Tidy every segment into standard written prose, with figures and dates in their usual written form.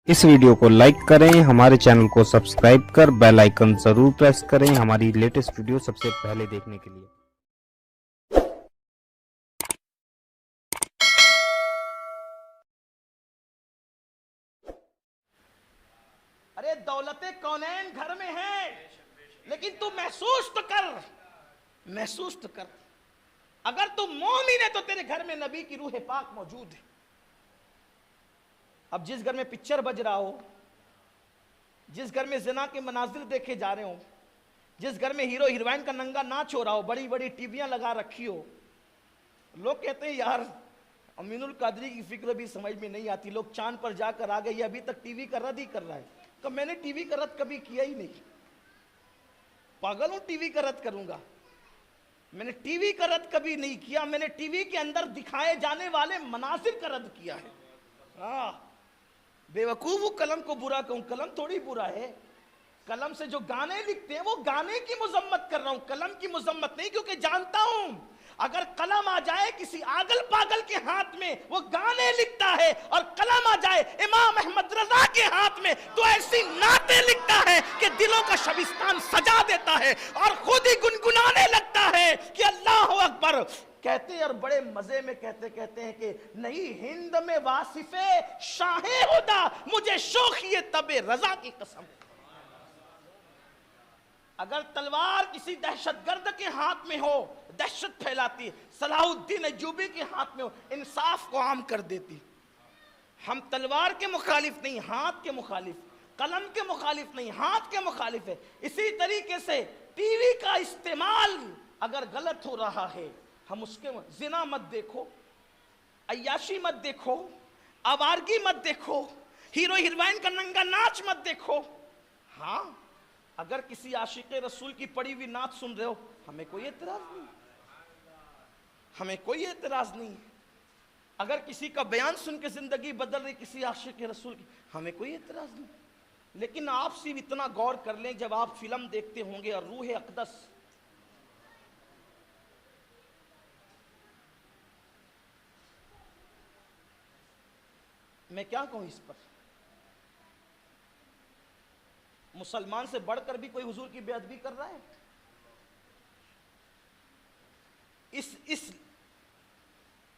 इस वीडियो को लाइक करें, हमारे चैनल को सब्सक्राइब कर बेल आइकन जरूर प्रेस करें हमारी लेटेस्ट वीडियो सबसे पहले देखने के लिए। अरे दौलते कौनैन घर में है, लेकिन तू महसूस तो कर। अगर तू मोमिन है तो तेरे घर में नबी की रूह पाक मौजूद है। अब जिस घर में पिक्चर बज रहा हो, जिस घर में ज़िना के मनाजिर देखे जा रहे हो, जिस घर में हीरो हीरोइन का नंगा नाच हो रहा हो, बड़ी बड़ी टीवियां लगा रखी हो, लोग कहते हैं यार अमीनुल कादरी की फिक्र भी समझ में नहीं आती, लोग चांद पर जाकर आ गए, ये अभी तक टीवी का रद्द ही कर रहा है। तो मैंने टीवी का रद्द कभी किया ही नहीं, पागल हूं टीवी का रद्द करूंगा? मैंने टीवी का रद्द कभी नहीं किया, मैंने टीवी के अंदर दिखाए जाने वाले मनासिर का रद्द किया है। बेवकूफ हूं कलम को बुरा कहूं, कलम थोड़ी बुरा है। कलम से जो गाने लिखते हैं वो गाने की मुजम्मत कर रहा हूं, कलम की मुजम्मत नहीं, क्योंकि जानता हूं अगर कलम आ जाए किसी आगल पागल के हाथ में वो गाने लिखता है, और कलम आ जाए इमाम अहमद रजा के हाथ में तो ऐसी नाते लिखता है कि दिलों का शबिस्तान सजा देता है और खुद ही गुनगुनाने लगता है कि अल्लाह अकबर। कहते और बड़े मजे में कहते हैं कि नहीं हिंद में वासिफे शाहे हुदा, मुझे शौक़-ए तबे रजा की कसम। अगर तलवार किसी दहशतगर्द के हाथ में हो, दहशत फैलाती, सलाहुद्दीन अय्यूबी के हाथ में हो, इंसाफ को आम कर देती। हम तलवार के मुखालिफ नहीं, हाथ के मुखालिफ, कलम के मुखालिफ नहीं, हाथ के मुखालिफ है। इसी तरीके से टीवी का इस्तेमाल अगर गलत हो रहा है, हम उसके जिना मत देखो, अय्याशी मत देखो, आवारगी मत देखो, हीरो हीरोइन का नंगा नाच मत देखो। हाँ, अगर किसी आशिक़े रसूल की पड़ी हुई नात सुन रहे हो, हमें कोई एतराज नहीं, हमें कोई एतराज नहीं। अगर किसी का बयान सुन के जिंदगी बदल रही किसी आशिक़े रसूल की, हमें कोई एतराज नहीं। लेकिन आप सिर्फ इतना गौर कर लें, जब आप फिल्म देखते होंगे और रूह अक़दस मैं क्या कहूं इस पर, मुसलमान से बढ़कर भी कोई हुजूर की बेअदबी कर रहा है?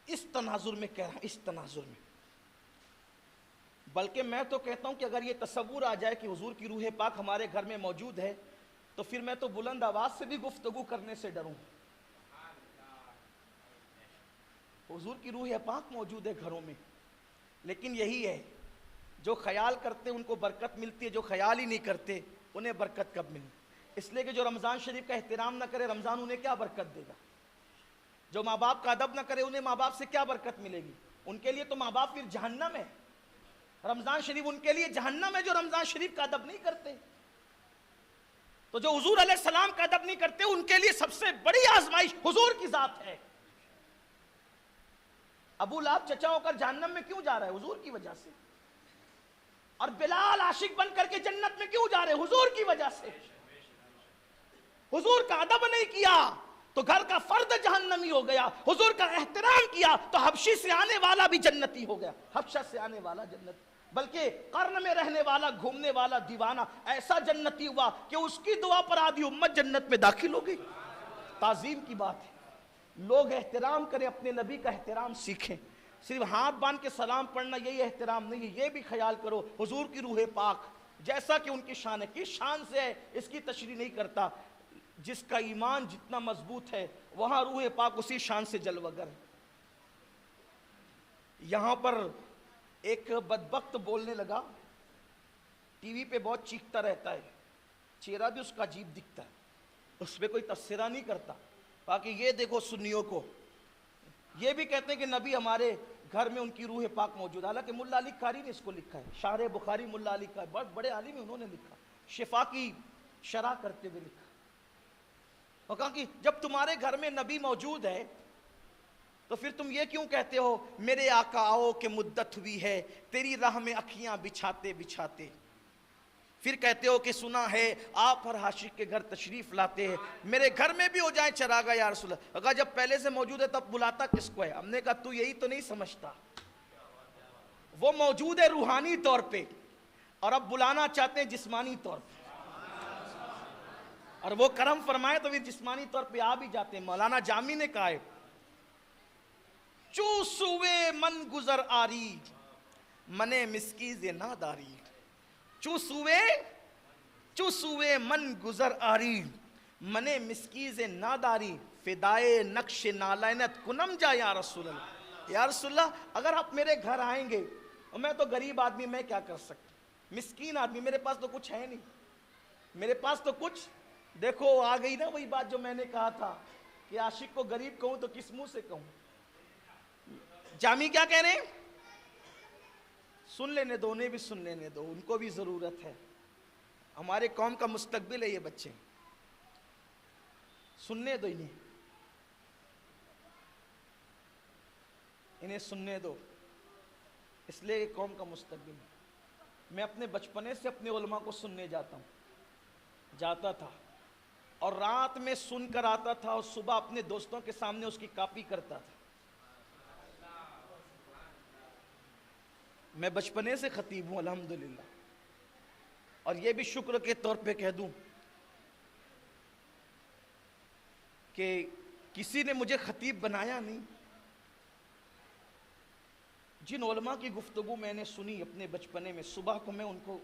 इस तनाजुर में कह रहा हूं, इस तनाजुर में। बल्कि मैं तो कहता हूं कि अगर ये तसव्वुर आ जाए कि हुजूर की रूह पाक हमारे घर में मौजूद है, तो फिर मैं तो बुलंद आवाज से भी गुफ्तगू करने से डरूं। हुजूर की रूह पाक मौजूद है घरों में, लेकिन यही है, जो ख्याल करते उनको बरकत मिलती है, जो ख्याल ही नहीं करते उन्हें बरकत कब मिले? इसलिए कि जो रमज़ान शरीफ का एहतराम ना करे, रमज़ान उन्हें क्या बरकत देगा? जो माँ बाप का अदब ना करे, उन्हें माँ बाप से क्या बरकत मिलेगी? उनके लिए तो माँ बाप फिर जहन्नम है। रमज़ान शरीफ उनके लिए जहन्नम है जो रमज़ान शरीफ का अदब नहीं करते। तो जो हुजूर अलैहिस्सलाम का अदब नहीं करते, उनके लिए सबसे बड़ी आजमाइश हुजूर की जात है। अबू लहब चचा होकर जहन्नम में क्यों जा रहा है? हुजूर की वजह से। और बिलाल आशिक बन करके जन्नत में क्यों जा रहे? हुजूर की वजह से। हुजूर का अदब नहीं किया तो घर का फर्द जहन्नमी हो गया, हुजूर का एहतराम किया तो हबशी से आने वाला भी जन्नती हो गया, हबशा से आने वाला जन्नत, बल्कि कर्न में रहने वाला, घूमने वाला दीवाना ऐसा जन्नती हुआ कि उसकी दुआ पर आधी उम्मत जन्नत में दाखिल हो गई। ताजीम की बात है, लोग एहतराम करें, अपने नबी का एहतराम सीखें। सिर्फ हाथ बांध के सलाम पढ़ना यही एहतराम नहीं है। ये भी ख्याल करो हुजूर की रूह पाक जैसा कि उनकी शान है, किस शान से है इसकी तशरीह नहीं करता। जिसका ईमान जितना मजबूत है वहां रूह पाक उसी शान से जलवगर है। यहां पर एक बदबख्त बोलने लगा, टीवी पे बहुत चीखता रहता है, चेहरा भी उसका अजीब दिखता है, उस पर कोई तस्सरा नहीं करता। बाकी ये देखो सुन्नियों को, ये भी कहते हैं कि नबी हमारे घर में उनकी रूह पाक मौजूद। हालांकि मुल्ला अली कारी ने इसको लिखा है, शार बुखारी मुल्ला अली कारी, बहुत बड़े आलिम है, उन्होंने लिखा, शिफा की शरह करते हुए लिखा, और कहा कि जब तुम्हारे घर में नबी मौजूद है तो फिर तुम ये क्यों कहते हो मेरे आका आओ कि मुद्दत हुई है तेरी राह में अखियां बिछाते बिछाते। फिर कहते हो कि सुना है आप हर आशिक के घर तशरीफ लाते हैं, मेरे घर में भी हो जाए चरागा या रसूल। अगर जब पहले से मौजूद है तब बुलाता किसको है? हमने कहा तू यही तो नहीं समझता, वो मौजूद है रूहानी तौर पे, اور اب بلانا چاہتے ہیں جسمانی طور پہ، اور وہ کرم فرمائے تو پھر جسمانی طور پہ آ بھی جاتے ہیں۔ مولانا جامی نے کہا ہے چو سوے من گزر آری منے مسکیز ناداری، چو سوے من گزر آری منے مسکیز ناداری، فدائے نقش نالینت کنم جا یا رسول اللہ۔ یا رسول اللہ اگر آپ میرے گھر آئیں گے، اور میں تو غریب آدمی، میں کیا کر سکتا، مسکین آدمی، میرے پاس تو کچھ ہے نہیں، میرے پاس تو کچھ، دیکھو آ گئی نا وہی بات جو میں نے کہا تھا کہ عاشق کو غریب کہوں تو کس منہ سے کہوں۔ جامی کیا کہہ رہے ہیں؟ سن لینے دو، انہیں بھی سن لینے دو، ان کو بھی ضرورت ہے، ہمارے قوم کا مستقبل ہے یہ بچے، سننے دو انہیں سننے دو، اس لیے یہ قوم کا مستقبل ہے۔ میں اپنے بچپنے سے اپنے علماء کو سننے جاتا تھا، اور رات میں سن کر آتا تھا، اور صبح اپنے دوستوں کے سامنے اس کی کاپی کرتا تھا۔ میں بچپنے سے خطیب ہوں الحمدللہ، اور یہ بھی شکر کے طور پہ کہہ دوں کہ کسی نے مجھے خطیب بنایا نہیں۔ جن علماء کی گفتگو میں نے سنی اپنے بچپنے میں، صبح کو میں ان کو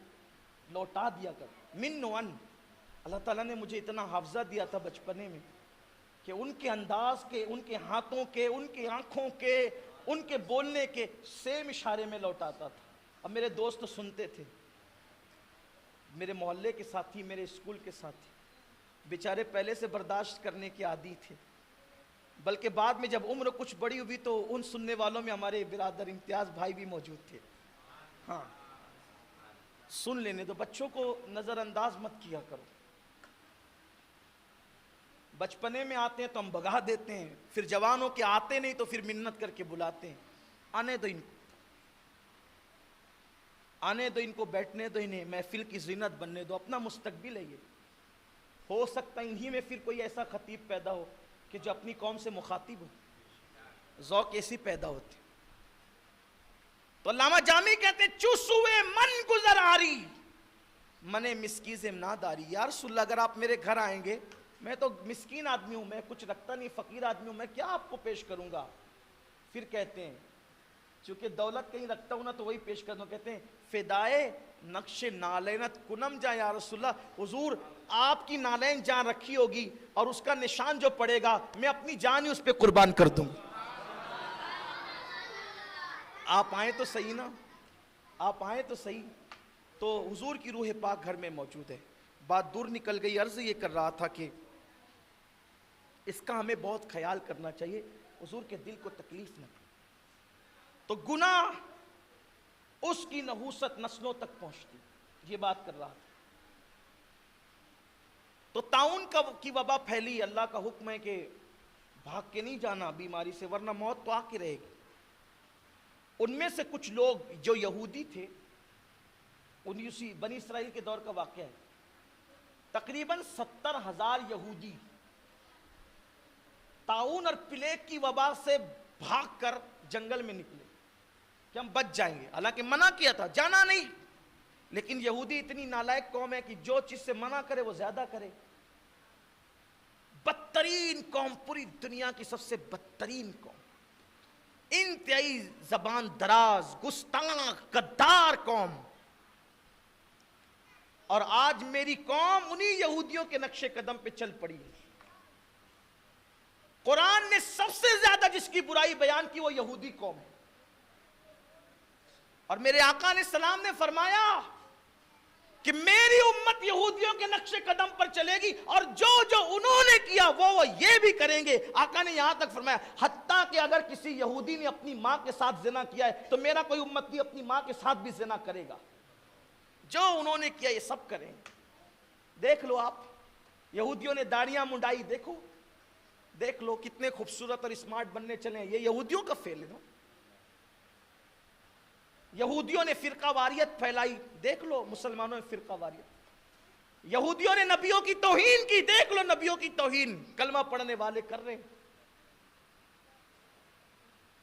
لوٹا دیا کر من و ان۔ اللہ تعالیٰ نے مجھے اتنا حافظہ دیا تھا بچپنے میں کہ ان کے انداز کے، ان کے ہاتھوں کے، ان کی آنکھوں کے، ان کے بولنے کے سیم اشارے میں لوٹاتا تھا۔ اب میرے دوست سنتے تھے، میرے محلے کے ساتھی، میرے اسکول کے ساتھی، بیچارے پہلے سے برداشت کرنے کے عادی تھے، بلکہ بعد میں جب عمر کچھ بڑی ہوئی تو ان سننے والوں میں ہمارے برادر امتیاز بھائی بھی موجود تھے۔ ہاں سن لینے دو، بچوں کو نظر انداز مت کیا کرو۔ بچپنے میں آتے ہیں تو ہم بگا دیتے ہیں، پھر جوانوں کے آتے نہیں تو پھر منت کر کے بلاتے ہیں۔ آنے دو ان کو، آنے دو ان کو، بیٹھنے دو انہیں، محفل کی زینت بننے دو، اپنا مستقبل ہے یہ۔ ہو سکتا ہے انہی میں پھر کوئی ایسا خطیب پیدا ہو کہ جو اپنی قوم سے مخاطب ہو، ذوق ایسی پیدا ہوتی۔ تو علامہ جامی کہتے ہیں چوسوے من گزر آری منے مسکیز ناداری۔ یا رسول اللہ اگر آپ میرے گھر آئیں گے، میں تو مسکین آدمی ہوں، میں کچھ رکھتا نہیں، فقیر آدمی ہوں، میں کیا آپ کو پیش کروں گا؟ پھر کہتے ہیں چونکہ دولت کہیں رکھتا ہوں نا تو وہی پیش کرتا ہوں، کہتے ہیں فدائے نقش نالینت کنم جا یا رسول اللہ، حضور آپ کی نالین جان رکھی ہوگی اور اس کا نشان جو پڑے گا میں اپنی جان ہی اس پہ قربان کر دوں۔ آپ آئیں تو صحیح نا، آپ آئیں تو صحیح۔ تو حضور کی روح پاک گھر میں موجود ہے۔ بات دور نکل گئی، عرض یہ کر رہا تھا کہ اس کا ہمیں بہت خیال کرنا چاہیے، حضور کے دل کو تکلیف نہ۔ تو گناہ اس کی نحوست نسلوں تک پہنچتی، یہ بات کر رہا تھا۔ تو طاعون کی وبا پھیلی، اللہ کا حکم ہے کہ بھاگ کے نہیں جانا بیماری سے ورنہ موت تو آ کے رہے گی۔ ان میں سے کچھ لوگ جو یہودی تھے، بنی اسرائیل کے دور کا واقعہ ہے، تقریباً 70,000 یہودی طاعون اور پلیگ کی وبا سے بھاگ کر جنگل میں نکلے کہ ہم بچ جائیں گے، حالانکہ منع کیا تھا، جانا نہیں، لیکن یہودی اتنی نالائق قوم ہے کہ جو چیز سے منع کرے وہ زیادہ کرے۔ بدترین قوم، پوری دنیا کی سب سے بدترین قوم، انتہائی زبان دراز، گستاخ، غدار قوم، اور آج میری قوم انہی یہودیوں کے نقش قدم پہ چل پڑی ہے۔ قرآن نے سب سے زیادہ جس کی برائی بیان کی وہ یہودی قوم ہے، اور میرے آقا علیہ السلام نے فرمایا کہ میری امت یہودیوں کے نقش قدم پر چلے گی اور جو جو انہوں نے کیا وہ یہ بھی کریں گے۔ آقا نے یہاں تک فرمایا حتیٰ کہ اگر کسی یہودی نے اپنی ماں کے ساتھ زنا کیا ہے تو میرا کوئی امتی اپنی ماں کے ساتھ بھی زنا کرے گا، جو انہوں نے کیا یہ سب کریں گے۔ دیکھ لو آپ، یہودیوں نے داڑیاں منڈائی، دیکھ لو کتنے خوبصورت اور اسمارٹ بننے چلے ہیں، یہ یہودیوں کا فیل ہے نا۔ یہودیوں نے فرقہ واریت پھیلائی، دیکھ لو مسلمانوں نے فرقہ واریت۔ یہودیوں نے نبیوں کی توہین کی، دیکھ لو نبیوں کی توہین کلمہ پڑھنے والے کر رہے ہیں۔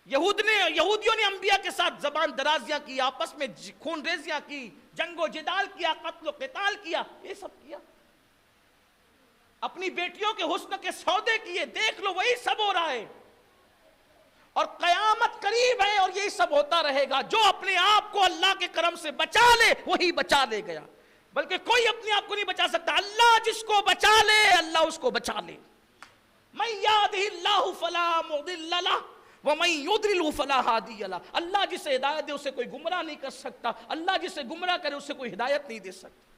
یہودیوں نے انبیاء کے ساتھ زبان درازیاں کی، آپس میں خون ریزیاں کی، جنگ و جدال کیا، قتل و قتال کیا، یہ سب کیا، اپنی بیٹیوں کے حسن کے سودے کیے، دیکھ لو وہی سب ہو رہا ہے، اور قیامت قریب ہے اور یہی سب ہوتا رہے گا۔ جو اپنے آپ کو اللہ کے کرم سے بچا لے وہی بچا لے گیا، بلکہ کوئی اپنے آپ کو نہیں بچا سکتا، اللہ جس کو بچا لے اللہ اس کو بچا لے۔ من یہدہ اللہ فلا مضل لہ ومن یضلل فلا ہادی لہ، اللہ جسے ہدایت دے اسے کوئی گمراہ نہیں کر سکتا، اللہ جسے گمراہ کرے اسے کوئی ہدایت نہیں دے سکتا۔